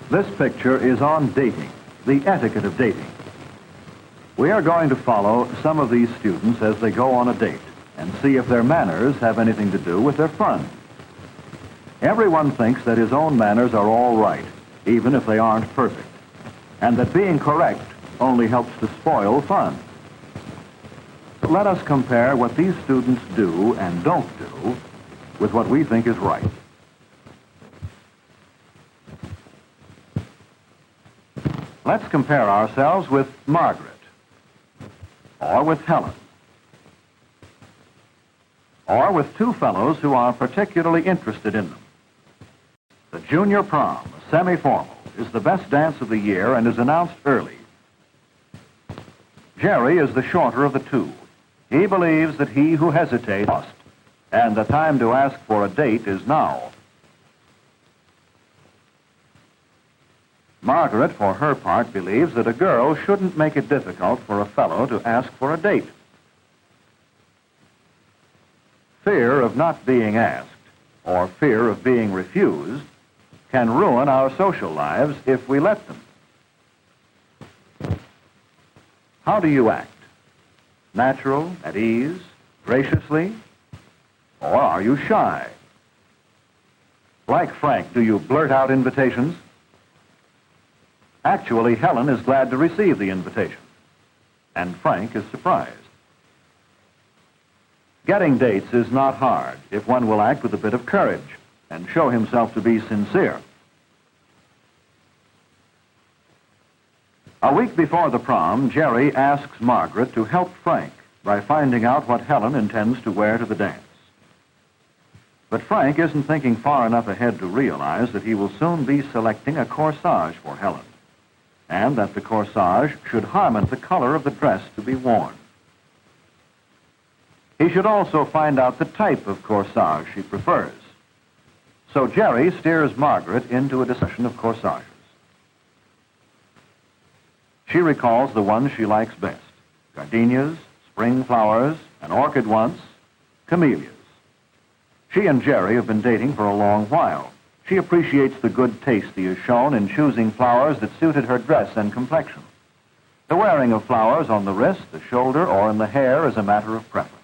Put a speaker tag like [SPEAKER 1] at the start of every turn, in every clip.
[SPEAKER 1] This picture is on dating, the etiquette of dating. We are going to follow some of these students as they go on a date and see if their manners have anything to do with their fun. Everyone thinks that his own manners are all right, even if they aren't perfect, and that being correct only helps to spoil fun. But let us compare what these students do and don't do with what we think is right. Let's compare ourselves with Margaret, or with Helen, or with two fellows who are particularly interested in them. The Junior Prom, a semi-formal, is the best dance of the year and is announced early. Jerry is the shorter of the two. He believes that he who hesitates must, and the time to ask for a date is now. Margaret, for her part, believes that a girl shouldn't make it difficult for a fellow to ask for a date. Fear of not being asked, or fear of being refused, can ruin our social lives if we let them. How do you act? Natural, at ease, graciously, or are you shy? Like Frank, do you blurt out invitations? Actually, Helen is glad to receive the invitation, and Frank is surprised. Getting dates is not hard if one will act with a bit of courage and show himself to be sincere. A week before the prom, Jerry asks Margaret to help Frank by finding out what Helen intends to wear to the dance. But Frank isn't thinking far enough ahead to realize that he will soon be selecting a corsage for Helen, and that the corsage should harmonize the color of the dress to be worn. He should also find out the type of corsage she prefers. So Jerry steers Margaret into a discussion of corsages. She recalls the ones she likes best: gardenias, spring flowers, an orchid once, camellias. She and Jerry have been dating for a long while. She appreciates the good taste he has shown in choosing flowers that suited her dress and complexion. The wearing of flowers on the wrist, the shoulder, or in the hair is a matter of preference.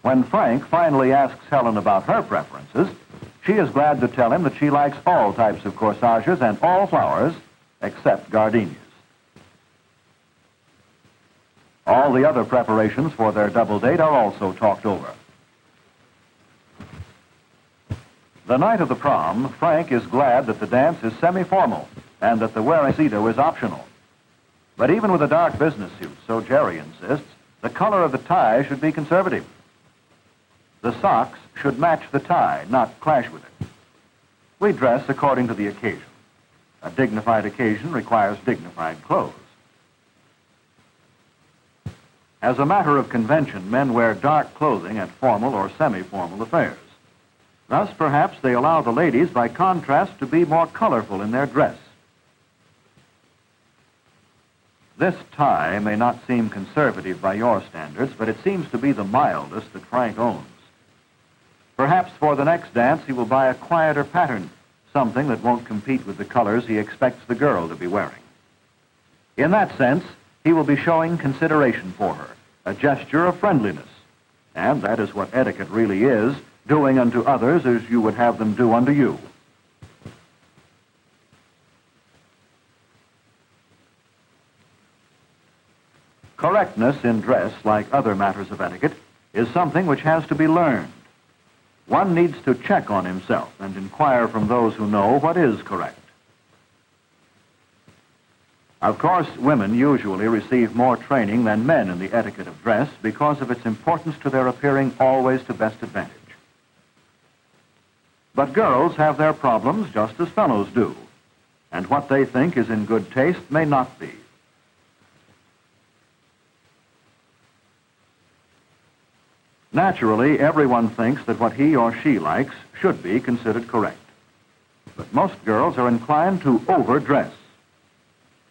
[SPEAKER 1] When Frank finally asks Helen about her preferences, she is glad to tell him that she likes all types of corsages and all flowers except gardenias. All the other preparations for their double date are also talked over. The night of the prom, Frank is glad that the dance is semi-formal and that the wearing tuxedo is optional. But even with a dark business suit, so Jerry insists, the color of the tie should be conservative. The socks should match the tie, not clash with it. We dress according to the occasion. A dignified occasion requires dignified clothes. As a matter of convention, men wear dark clothing at formal or semi-formal affairs. Thus, perhaps they allow the ladies, by contrast, to be more colorful in their dress. This tie may not seem conservative by your standards, but it seems to be the mildest that Frank owns. Perhaps for the next dance he will buy a quieter pattern, something that won't compete with the colors he expects the girl to be wearing. In that sense, he will be showing consideration for her, a gesture of friendliness. And that is what etiquette really is, doing unto others as you would have them do unto you. Correctness in dress, like other matters of etiquette, is something which has to be learned. One needs to check on himself and inquire from those who know what is correct. Of course, women usually receive more training than men in the etiquette of dress because of its importance to their appearing always to best advantage. But girls have their problems just as fellows do, and what they think is in good taste may not be. Naturally, everyone thinks that what he or she likes should be considered correct. But most girls are inclined to overdress.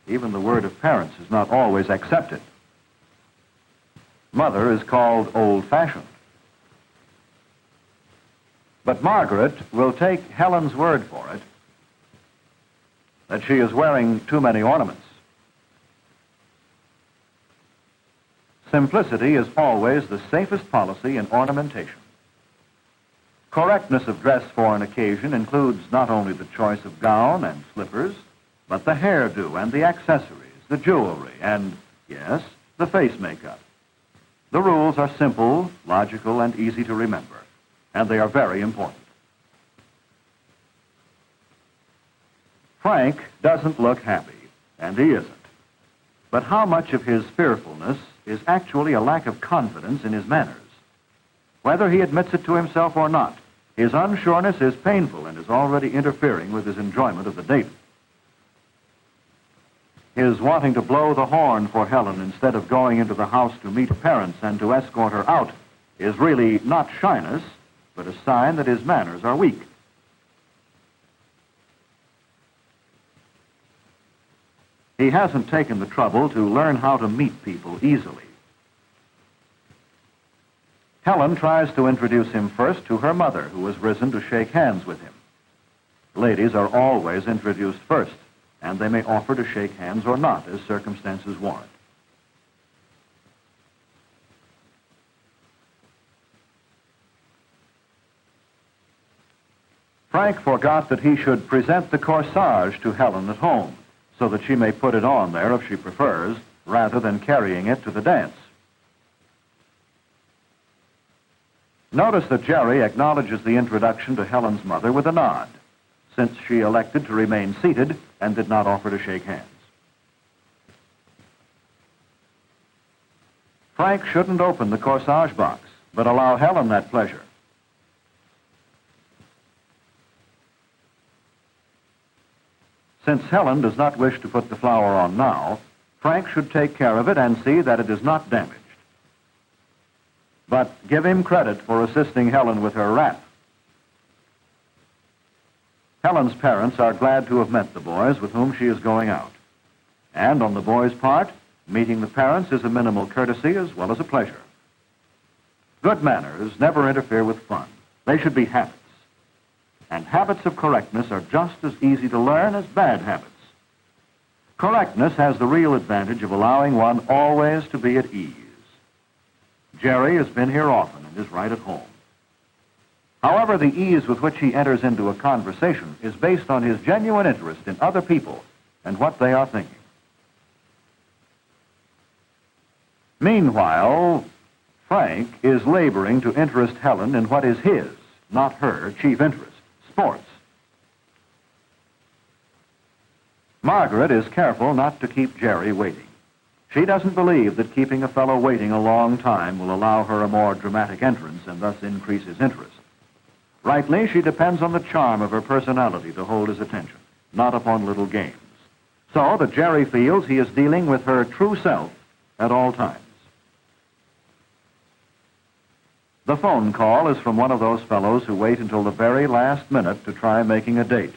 [SPEAKER 1] Even the word of parents is not always accepted. Mother is called old-fashioned. But Margaret will take Helen's word for it that she is wearing too many ornaments. Simplicity is always the safest policy in ornamentation. Correctness of dress for an occasion includes not only the choice of gown and slippers, but the hairdo and the accessories, the jewelry, and, yes, the face makeup. The rules are simple, logical, and easy to remember, and they are very important. Frank doesn't look happy, and he isn't. But how much of his fearfulness is actually a lack of confidence in his manners? Whether he admits it to himself or not, his unsureness is painful and is already interfering with his enjoyment of the date. His wanting to blow the horn for Helen instead of going into the house to meet her parents and to escort her out is really not shyness, but a sign that his manners are weak. He hasn't taken the trouble to learn how to meet people easily. Helen tries to introduce him first to her mother, who has risen to shake hands with him. Ladies are always introduced first, and they may offer to shake hands or not as circumstances warrant. Frank forgot that he should present the corsage to Helen at home, so that she may put it on there if she prefers, rather than carrying it to the dance. Notice that Jerry acknowledges the introduction to Helen's mother with a nod, since she elected to remain seated and did not offer to shake hands. Frank shouldn't open the corsage box, but allow Helen that pleasure. Since Helen does not wish to put the flower on now, Frank should take care of it and see that it is not damaged. But give him credit for assisting Helen with her wrap. Helen's parents are glad to have met the boys with whom she is going out. And on the boys' part, meeting the parents is a minimal courtesy as well as a pleasure. Good manners never interfere with fun. They should be habits. And habits of correctness are just as easy to learn as bad habits. Correctness has the real advantage of allowing one always to be at ease. Jerry has been here often and is right at home. However, the ease with which he enters into a conversation is based on his genuine interest in other people and what they are thinking. Meanwhile, Frank is laboring to interest Helen in what is his, not her, chief interest, sports. Margaret is careful not to keep Jerry waiting. She doesn't believe that keeping a fellow waiting a long time will allow her a more dramatic entrance and thus increase his interest. Rightly, she depends on the charm of her personality to hold his attention, not upon little games. So that Jerry feels he is dealing with her true self at all times. The phone call is from one of those fellows who wait until the very last minute to try making a date.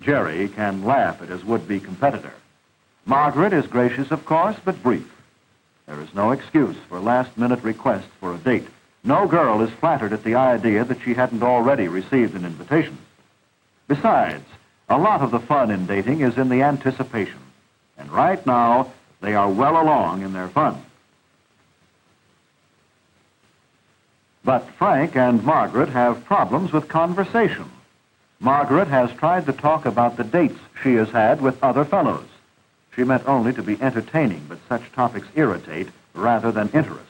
[SPEAKER 1] Jerry can laugh at his would-be competitor. Margaret is gracious, of course, but brief. There is no excuse for last-minute requests for a date. No girl is flattered at the idea that she hadn't already received an invitation. Besides, a lot of the fun in dating is in the anticipation. And right now, they are well along in their fun. But Frank and Margaret have problems with conversation. Margaret has tried to talk about the dates she has had with other fellows. She meant only to be entertaining, but such topics irritate rather than interest.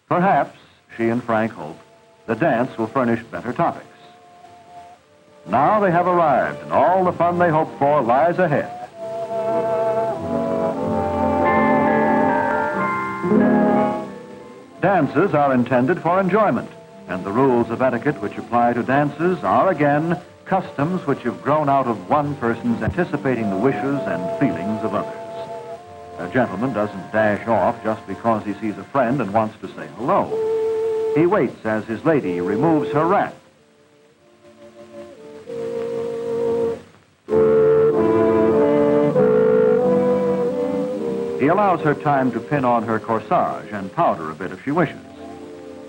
[SPEAKER 1] Perhaps, she and Frank hope, the dance will furnish better topics. Now they have arrived, and all the fun they hoped for lies ahead. Dances are intended for enjoyment, and the rules of etiquette which apply to dances are, again, customs which have grown out of one person's anticipating the wishes and feelings of others. A gentleman doesn't dash off just because he sees a friend and wants to say hello. He waits as his lady removes her wrap. He allows her time to pin on her corsage and powder a bit if she wishes.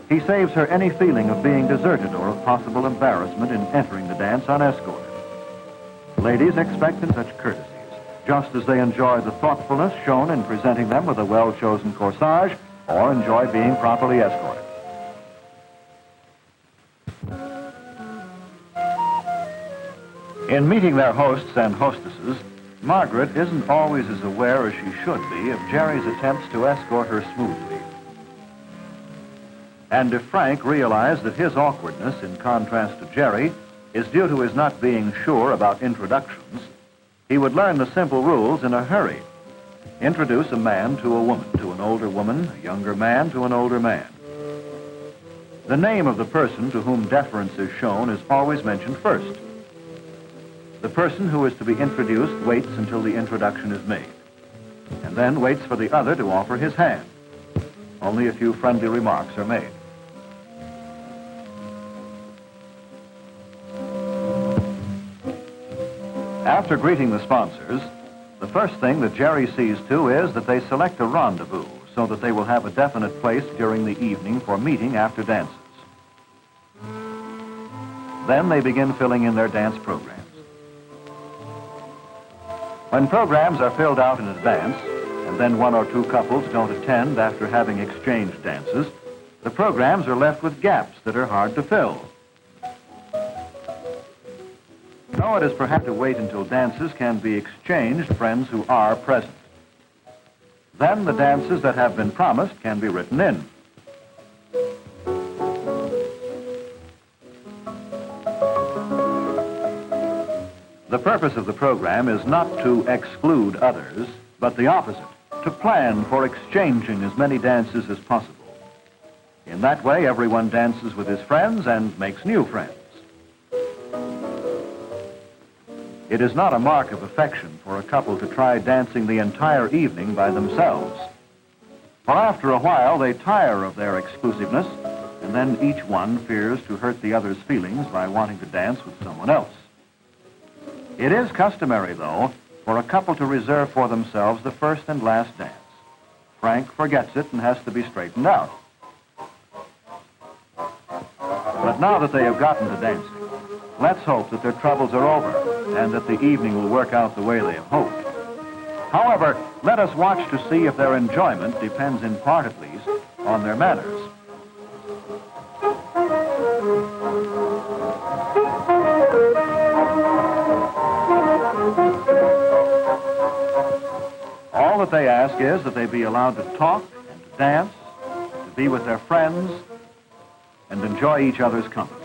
[SPEAKER 1] He saves her any feeling of being deserted or of possible embarrassment in entering the dance unescorted. Ladies expect such courtesies, just as they enjoy the thoughtfulness shown in presenting them with a well-chosen corsage or enjoy being properly escorted. In meeting their hosts and hostesses, Margaret isn't always as aware as she should be of Jerry's attempts to escort her smoothly. And if Frank realized that his awkwardness, in contrast to Jerry, is due to his not being sure about introductions, he would learn the simple rules in a hurry. Introduce a man to a woman, to an older woman, a younger man to an older man. The name of the person to whom deference is shown is always mentioned first. The person who is to be introduced waits until the introduction is made, and then waits for the other to offer his hand. Only a few friendly remarks are made. After greeting the sponsors, the first thing that Jerry sees to is that they select a rendezvous so that they will have a definite place during the evening for meeting after dances. Then they begin filling in their dance programs. When programs are filled out in advance, and then one or two couples don't attend after having exchanged dances, the programs are left with gaps that are hard to fill. So it is perhaps to wait until dances can be exchanged friends who are present. Then the dances that have been promised can be written in. The purpose of the program is not to exclude others, but the opposite, to plan for exchanging as many dances as possible. In that way, everyone dances with his friends and makes new friends. It is not a mark of affection for a couple to try dancing the entire evening by themselves. For after a while, they tire of their exclusiveness, and then each one fears to hurt the other's feelings by wanting to dance with someone else. It is customary, though, for a couple to reserve for themselves the first and last dance. Frank forgets it and has to be straightened out. But now that they have gotten to dancing, let's hope that their troubles are over and that the evening will work out the way they have hoped. However, let us watch to see if their enjoyment depends in part at least on their manners. All that they ask is that they be allowed to talk and to dance, to be with their friends, and enjoy each other's company.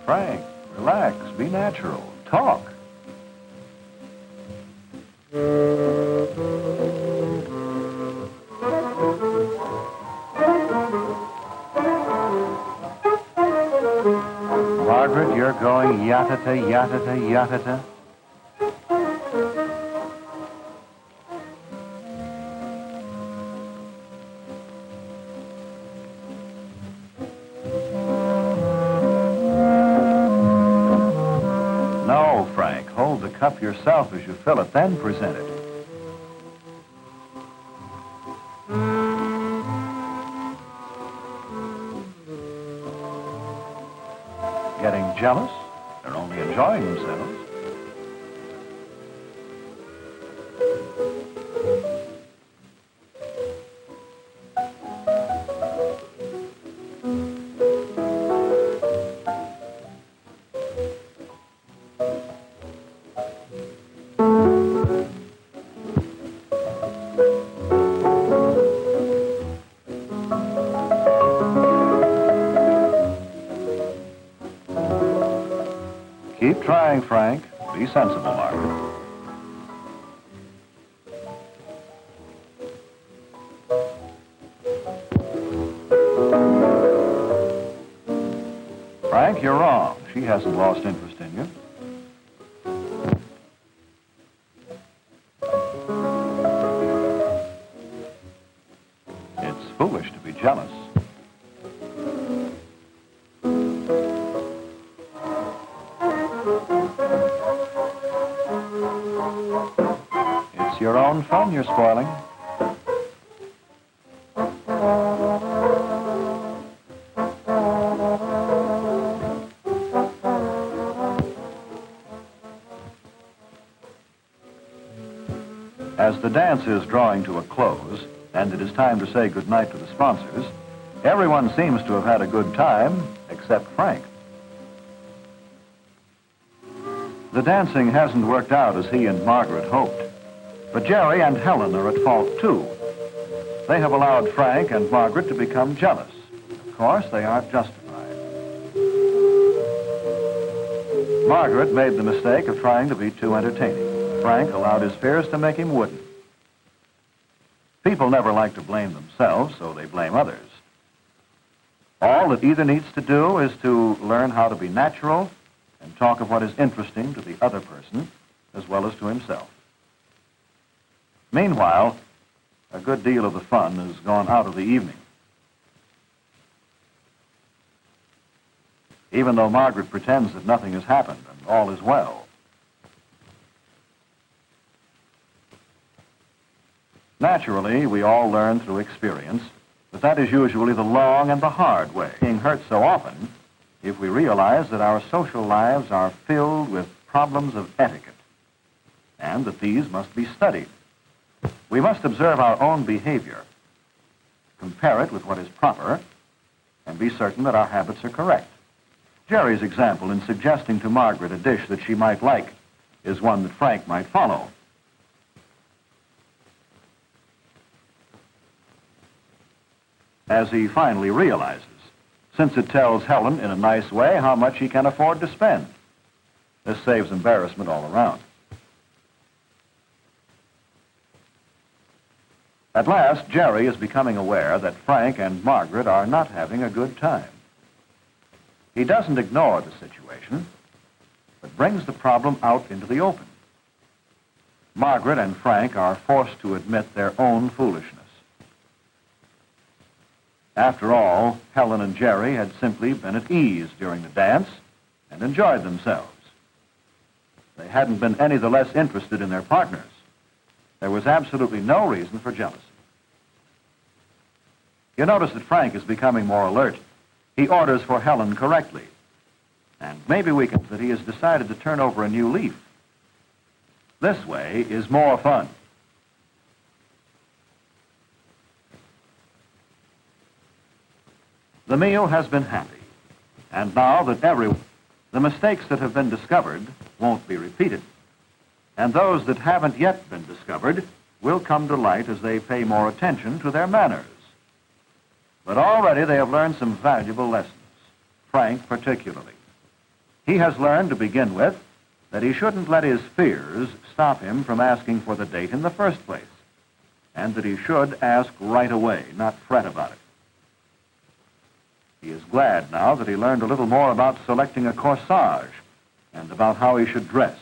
[SPEAKER 1] Frank, relax, be natural, talk. Margaret, you're going yatata, yatata, yatata. No, Frank, hold the cup yourself as you fill it, then present it. Getting jealous? They're only enjoying themselves. Keep trying, Frank. Be sensible, Margaret. Frank, you're wrong. She hasn't lost interest in you. It's foolish to be jealous. It's your own fun you're spoiling. As the dance is drawing to a close, and it is time to say goodnight to the sponsors, everyone seems to have had a good time, except Frank. The dancing hasn't worked out as he and Margaret hoped, but Jerry and Helen are at fault, too. They have allowed Frank and Margaret to become jealous. Of course, they aren't justified. Margaret made the mistake of trying to be too entertaining. Frank allowed his fears to make him wooden. People never like to blame themselves, so they blame others. All that either needs to do is to learn how to be natural and talk of what is interesting to the other person as well as to himself. Meanwhile, a good deal of the fun has gone out of the evening. Even though Margaret pretends that nothing has happened and all is well. Naturally, we all learn through experience, but that is usually the long and the hard way. Being hurt so often, if we realize that our social lives are filled with problems of etiquette, and that these must be studied. We must observe our own behavior, compare it with what is proper, and be certain that our habits are correct. Jerry's example in suggesting to Margaret a dish that she might like is one that Frank might follow. As he finally realizes, since it tells Helen in a nice way how much he can afford to spend. This saves embarrassment all around. At last, Jerry is becoming aware that Frank and Margaret are not having a good time. He doesn't ignore the situation, but brings the problem out into the open. Margaret and Frank are forced to admit their own foolishness. After all, Helen and Jerry had simply been at ease during the dance and enjoyed themselves. They hadn't been any the less interested in their partners. There was absolutely no reason for jealousy. You notice that Frank is becoming more alert. He orders for Helen correctly. And maybe we can that he has decided to turn over a new leaf. This way is more fun. The meal has been happy, and now that the mistakes that have been discovered won't be repeated, and those that haven't yet been discovered will come to light as they pay more attention to their manners. But already they have learned some valuable lessons, Frank particularly. He has learned to begin with that he shouldn't let his fears stop him from asking for the date in the first place, and that he should ask right away, not fret about it. He is glad now that he learned a little more about selecting a corsage and about how he should dress.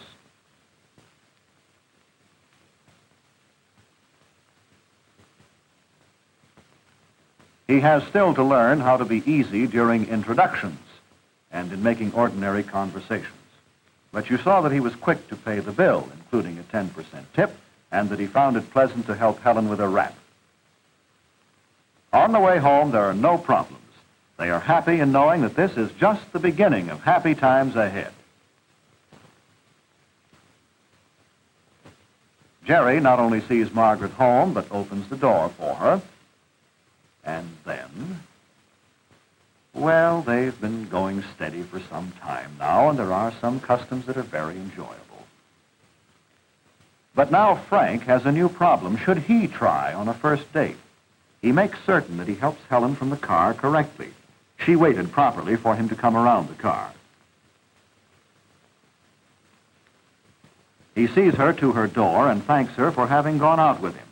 [SPEAKER 1] He has still to learn how to be easy during introductions and in making ordinary conversations. But you saw that he was quick to pay the bill, including a 10% tip, and that he found it pleasant to help Helen with her wrap. On the way home, there are no problems. They are happy in knowing that this is just the beginning of happy times ahead. Jerry not only sees Margaret home, but opens the door for her. And then, well, they've been going steady for some time now, and there are some customs that are very enjoyable. But now Frank has a new problem. Should he try on a first date? He makes certain that he helps Helen from the car correctly. She waited properly for him to come around the car. He sees her to her door and thanks her for having gone out with him.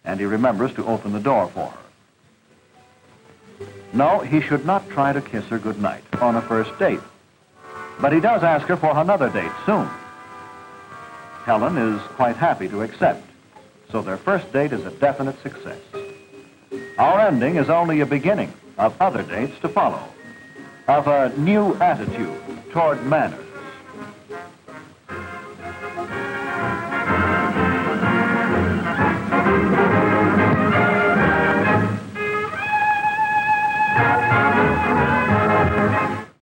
[SPEAKER 1] And he remembers to open the door for her. No, he should not try to kiss her goodnight on a first date. But he does ask her for another date soon. Helen is quite happy to accept, so their first date is a definite success. Our ending is only a beginning of other dates to follow, of a new attitude toward manners.